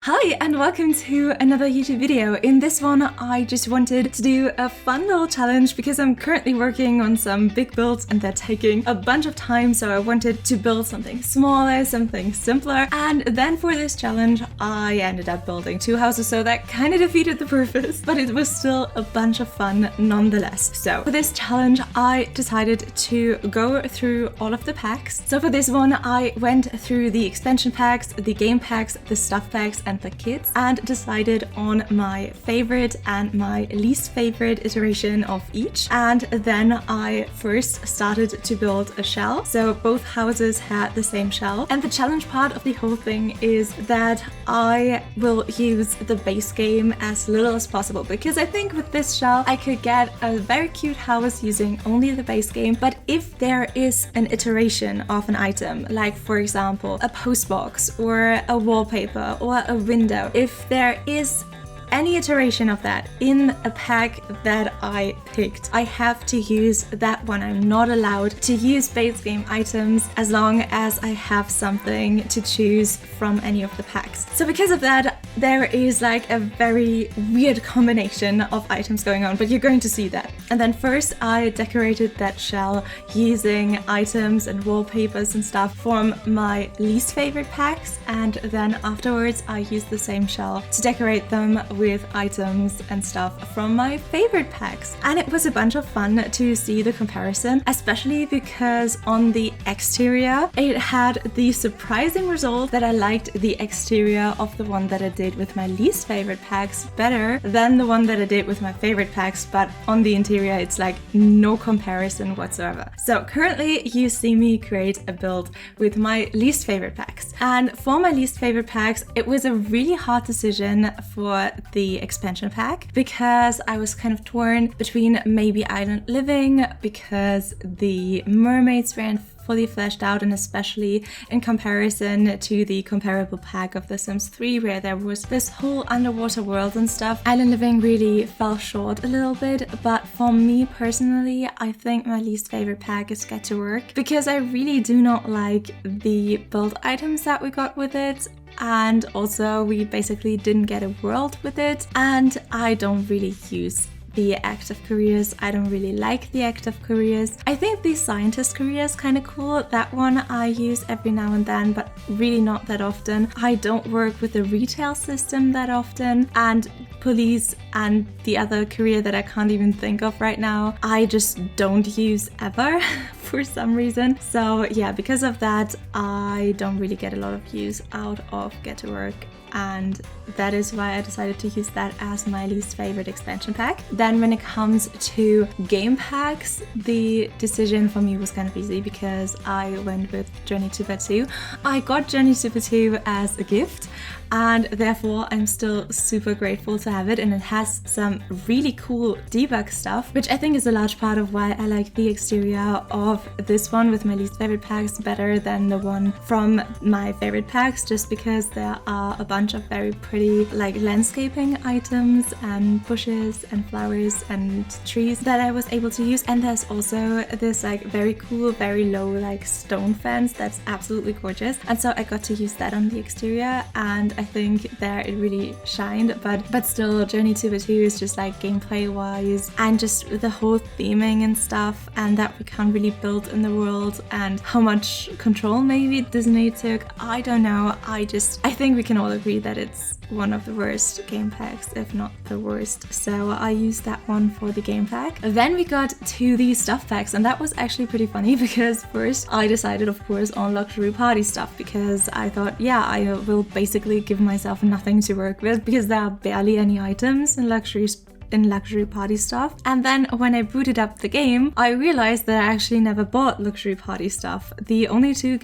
Hi and welcome to another YouTube video. In this one I just wanted to do a fun little challenge because I'm currently working on some big builds and they're taking a bunch of time, so I wanted to build something smaller, something simpler, and then for this challenge I ended up building 2 houses, so that kind of defeated the purpose, but it was still a bunch of fun nonetheless. So for this challenge I decided to go through all of the packs. So for this one I went through the expansion packs, the game packs, the stuff packs and the kits, and decided on my favorite and my least favorite iteration of each. And then I first started to build a shell. So both houses had the same shell. And the challenge part of the whole thing is that I will use the base game as little as possible, because I think with this shell I could get a very cute house using only the base game. But if there is an iteration of an item, like for example a postbox or a wallpaper or a window, if there is any iteration of that in a pack that I picked, I have to use that one. I'm not allowed to use base game items as long as I have something to choose from any of the packs. So because of that, there is like a very weird combination of items going on, but you're going to see that. And then first I decorated that shell using items and wallpapers and stuff from my least favorite packs, and then afterwards I used the same shell to decorate them with items and stuff from my favorite packs. And it was a bunch of fun to see the comparison, especially because on the exterior it had the surprising result that I liked the exterior of the one that I did with my least favorite packs better than the one that I did with my favorite packs, but on the interior it's like no comparison whatsoever. So currently you see me create a build with my least favorite packs, and for my least favorite packs it was a really hard decision for the expansion pack, because I was kind of torn between maybe island living, because the mermaids weren't fully fleshed out, and especially in comparison to the comparable pack of The Sims 3 where there was this whole underwater world and stuff. Island living really fell short a little bit, but for me personally I think my least favorite pack is Get to Work, because I really do not like the build items that we got with it. And also we basically didn't get a world with it, and I don't really use the active careers. I don't really like the active careers. I think the scientist career is kind of cool. That one I use every now and then, but really not that often. I don't work with the retail system that often, and police and the other career that I can't even think of right now, I just don't use ever for some reason. So yeah, because of that I don't really get a lot of use out of Get to Work, and that is why I decided to use that as my least favorite expansion pack. Then when it comes to game packs, the decision for me was kind of easy because I went with Journey to Batu. I got Journey to Batu as a gift, and therefore I'm still super grateful to have it, and it has some really cool debug stuff, which I think is a large part of why I like the exterior of this one with my least favorite packs better than the one from my favorite packs, just because there are a bunch of very pretty like landscaping items and bushes and flowers and trees that I was able to use. And there's also this like very cool, very low like stone fence that's absolutely gorgeous, and so I got to use that on the exterior, and I think there it really shined. But still, Journey to Batu is just like gameplay wise and just the whole theming and stuff, and that we can't really build in the world, and how much control maybe Disney took, I don't know. I think we can all agree that it's one of the worst game packs, if not the worst. So I used that one for the game pack. Then we got to the stuff packs, and that was actually pretty funny because first I decided of course on luxury party stuff, because I thought, yeah, I will basically give myself nothing to work with because there are barely any items in luxury party stuff. And then when I booted up the game I realized that I actually never bought luxury party stuff. The only 2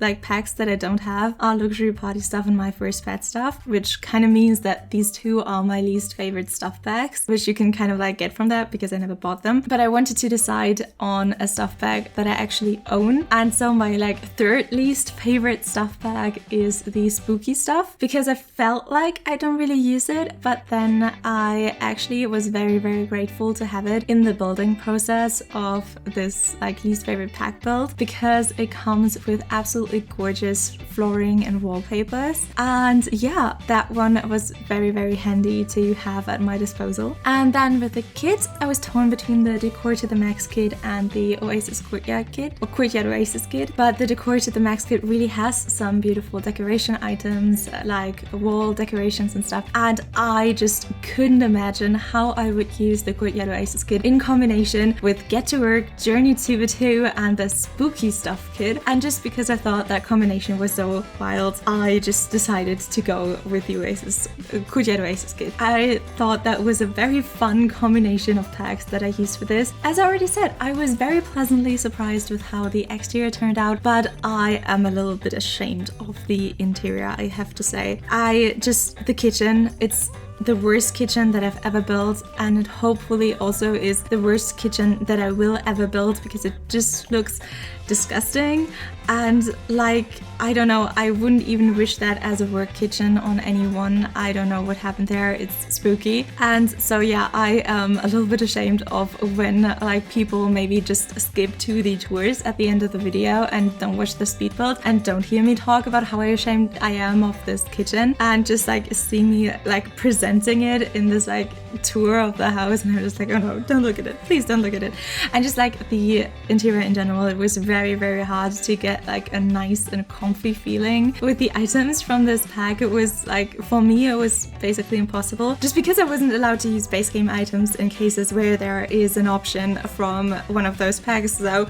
like packs that I don't have are luxury party stuff and my first pet stuff, which kind of means that these 2 are my least favorite stuff packs, which you can kind of like get from that because I never bought them. But I wanted to decide on a stuff pack that I actually own, and so my like 3rd least favorite stuff pack is the spooky stuff, because I felt like I don't really use it, but then I actually really was very, very grateful to have it in the building process of this like least favorite pack build, because it comes with absolutely gorgeous flooring and wallpapers. And yeah, that one was very, very handy to have at my disposal. And then with the kit, I was torn between the Decor to the Max kit and the Oasis Courtyard kit, or Courtyard Oasis kit. But the Decor to the Max kit really has some beautiful decoration items, like wall decorations and stuff. And I just couldn't imagine how I would use the Courtyard Oasis kit in combination with Get to Work, Journey to the 2 and the Spooky Stuff kit. And just because I thought that combination was so wild, I just decided to go with the Courtyard Oasis kit. I thought that was a very fun combination of packs that I used for this. As I already said, I was very pleasantly surprised with how the exterior turned out, but I am a little bit ashamed of the interior, I have to say. The kitchen, it's the worst kitchen that I've ever built, and it hopefully also is the worst kitchen that I will ever build, because it just looks disgusting. And like, I don't know, I wouldn't even wish that as a work kitchen on anyone. I don't know what happened there, it's spooky. And so yeah, I am a little bit ashamed of when like people maybe just skip to the tours at the end of the video and don't watch the speed build and don't hear me talk about how ashamed I am of this kitchen, and just like see me like presenting it in this like tour of the house, and I'm just like, oh no, don't look at it, please don't look at it. And just like the interior in general, it was very, very hard to get like a nice and comfy feeling with the items from this pack. It was like, for me, it was basically impossible, just because I wasn't allowed to use base game items in cases where there is an option from one of those packs. So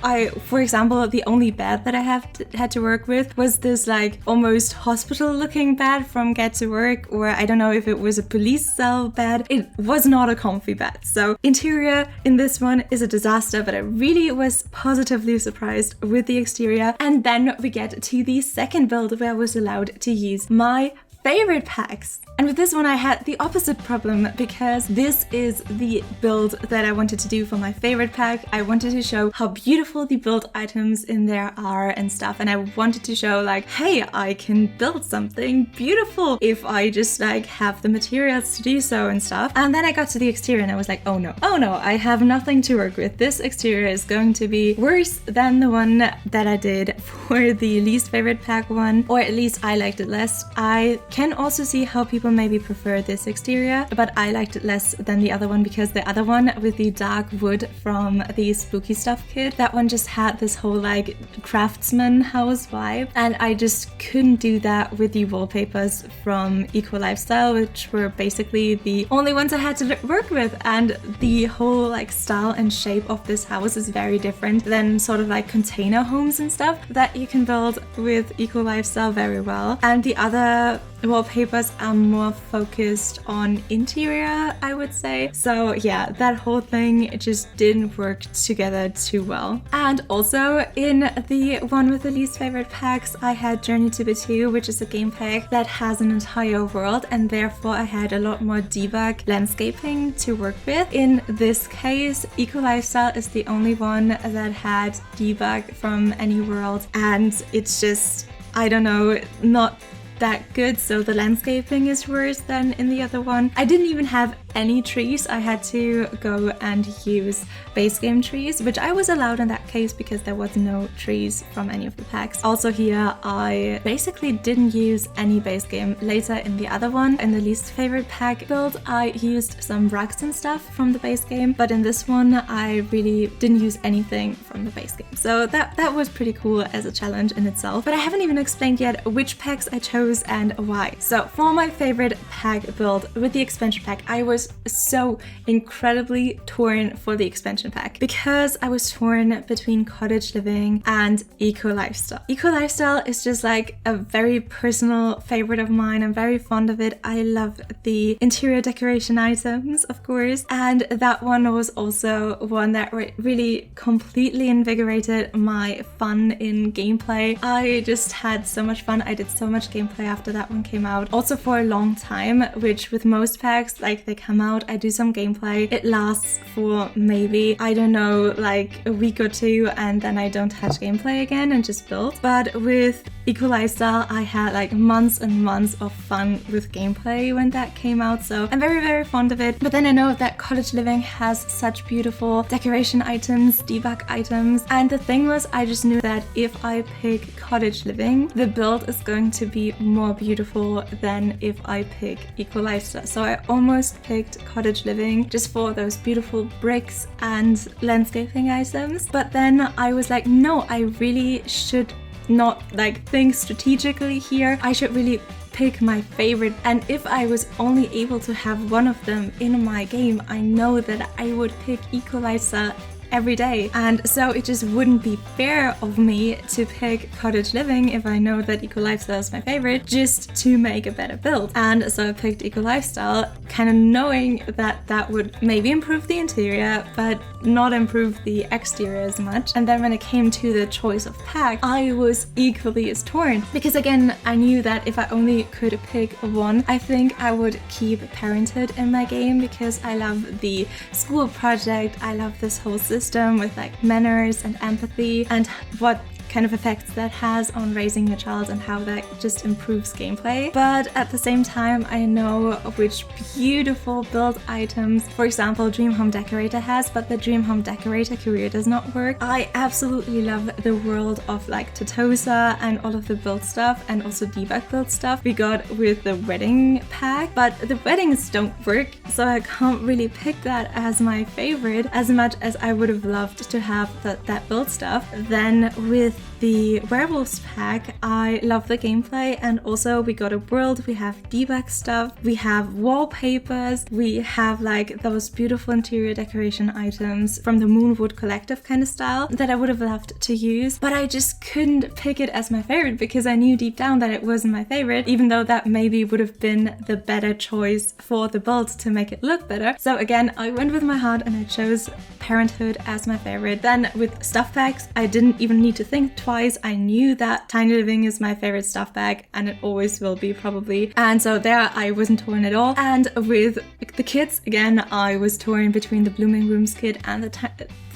for example, the only bed that I had to work with was this like almost hospital looking bed from Get to Work, or I don't know if it was a police cell bed. It was not a comfy bed. So interior in this one is a disaster, but I really was positively surprised with the exterior. And then we get to the second build where I was allowed to use my favorite packs. And with this one I had the opposite problem, because this is the build that I wanted to do for my favorite pack. I wanted to show how beautiful the build items in there are and stuff, and I wanted to show like, hey, I can build something beautiful if I just like have the materials to do so and stuff. And then I got to the exterior and I was like, oh no, I have nothing to work with. This exterior is going to be worse than the one that I did for the least favorite pack one, or at least I liked it less. I can also see how people maybe prefer this exterior, but I liked it less than the other one, because the other one with the dark wood from the Spooky Stuff kit, that one just had this whole like craftsman house vibe, and I just couldn't do that with the wallpapers from Eco Lifestyle, which were basically the only ones I had to work with. And the whole like style and shape of this house is very different than sort of like container homes and stuff that you can build with Eco Lifestyle very well. And the other wallpapers are more focused on interior, I would say. So yeah, that whole thing just didn't work together too well. And also in the one with the least favorite packs, I had Journey to the 2, which is a game pack that has an entire world, and therefore I had a lot more debug landscaping to work with. In this case, Eco Lifestyle is the only one that had debug from any world, and it's just, I don't know, not that good, so the landscaping is worse than in the other one. I didn't even have any trees. I had to go and use base game trees, which I was allowed in that case because there was no trees from any of the packs. Also here, I basically didn't use any base game. Later in the other one, in the least favorite pack build, I used some rugs and stuff from the base game, but in this one, I really didn't use anything from the base game. So that was pretty cool as a challenge in itself. But I haven't even explained yet which packs I chose and why. So for my favorite pack build with the expansion pack, I was so incredibly torn for the expansion pack, because I was torn between cottage living and eco lifestyle. Eco lifestyle is just like a very personal favorite of mine. I'm very fond of it. I love the interior decoration items, of course, and that one was also one that really completely invigorated my fun in gameplay. I just had so much fun. I did so much gameplay gameplay after that one came out. Also for a long time, which with most packs, like they come out, I do some gameplay. It lasts for maybe, I don't know, like a week or two, and then I don't touch gameplay again and just build. But with Eco Lifestyle, I had like months and months of fun with gameplay when that came out, so I'm very, very fond of it. But then I know that Cottage Living has such beautiful decoration items, debug items, and the thing was, I just knew that if I pick Cottage Living, the build is going to be more beautiful than if I pick Eco Lifestyle. So I almost picked Cottage Living just for those beautiful bricks and landscaping items. But then I was like, no, I really should not like think strategically here. I should really pick my favorite, and if I was only able to have one of them in my game, I know that I would pick Eco Lifestyle every day, and so it just wouldn't be fair of me to pick Cottage Living if I know that Eco Lifestyle is my favorite, just to make a better build. And so I picked Eco Lifestyle, kind of knowing that that would maybe improve the interior but not improve the exterior as much. And then when it came to the choice of pack, I was equally as torn, because again, I knew that if I only could pick one, I think I would keep Parenthood in my game, because I love the school project, I love this whole system with like manners and empathy, and what kind of effects that has on raising your child and how that just improves gameplay. But at the same time, I know which beautiful build items, for example, Dream Home Decorator has, but the Dream Home Decorator career does not work. I absolutely love the world of like Totosa and all of the build stuff, and also debug build stuff we got with the wedding pack, but the weddings don't work, so I can't really pick that as my favorite as much as I would have loved to have that build stuff. Then with the werewolves pack, I love the gameplay, and also we got a world, we have debug stuff, we have wallpapers, we have like those beautiful interior decoration items from the Moonwood Collective kind of style that I would have loved to use, but I just couldn't pick it as my favorite because I knew deep down that it wasn't my favorite, even though that maybe would have been the better choice for the build to make it look better. So again, I went with my heart and I chose Parenthood as my favorite. Then with stuff packs, I didn't even need to think twice. I knew that Tiny Living is my favorite stuff bag, and it always will be probably. And so there I wasn't torn at all. And with the kids, again, I was torn between the Blooming Rooms kit and the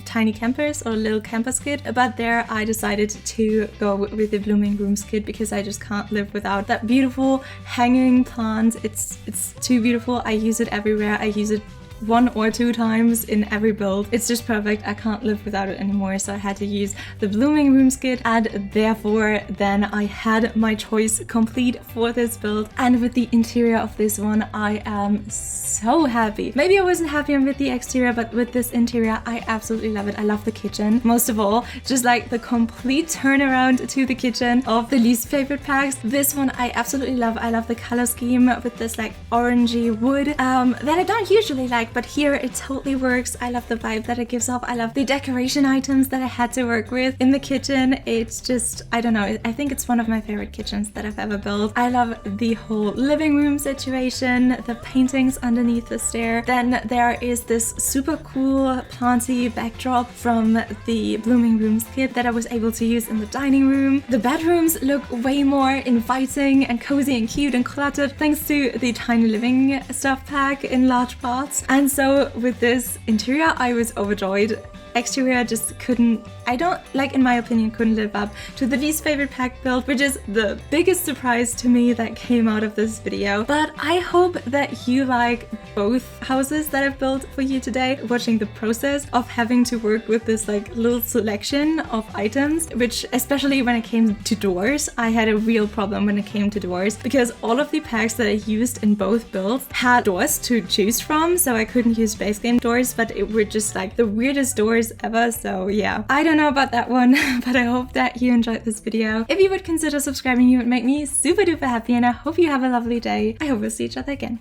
Tiny Campers or Little Campers kit, but there I decided to go with the Blooming Rooms kit because I just can't live without that beautiful hanging plant. It's too beautiful. I use it everywhere. I use it 1 or 2 times in every build. It's just perfect. I can't live without it anymore, so I had to use the Blooming Rooms kit, and therefore then I had my choice complete for this build. And with the interior of this one, I am so happy. Maybe I wasn't happy with the exterior, but with this interior, I absolutely love it. I love the kitchen. Most of all, just like the complete turnaround to the kitchen of the least favorite packs. This one I absolutely love. I love the color scheme with this like orangey wood that I don't usually like, but here it totally works. I love the vibe that it gives off. I love the decoration items that I had to work with in the kitchen. It's just, I don't know, I think it's one of my favorite kitchens that I've ever built. I love the whole living room situation, the paintings underneath the stair. Then there is this super cool planty backdrop from the Blooming Rooms kit that I was able to use in the dining room. The bedrooms look way more inviting and cozy and cute and cluttered thanks to the Tiny Living stuff pack in large parts. And so with this interior, I was overjoyed. Exterior just couldn't, in my opinion, couldn't live up to the least favorite pack build, which is the biggest surprise to me that came out of this video. But I hope that you like both houses that I've built for you today, watching the process of having to work with this like little selection of items, which especially when it came to doors, I had a real problem when it came to doors, because all of the packs that I used in both builds had doors to choose from, so I couldn't use base game doors, but it were just like the weirdest doors ever. So yeah, I don't know about that one, but I hope that you enjoyed this video. If you would consider subscribing, you would make me super duper happy, and I hope you have a lovely day. I hope we'll see each other again.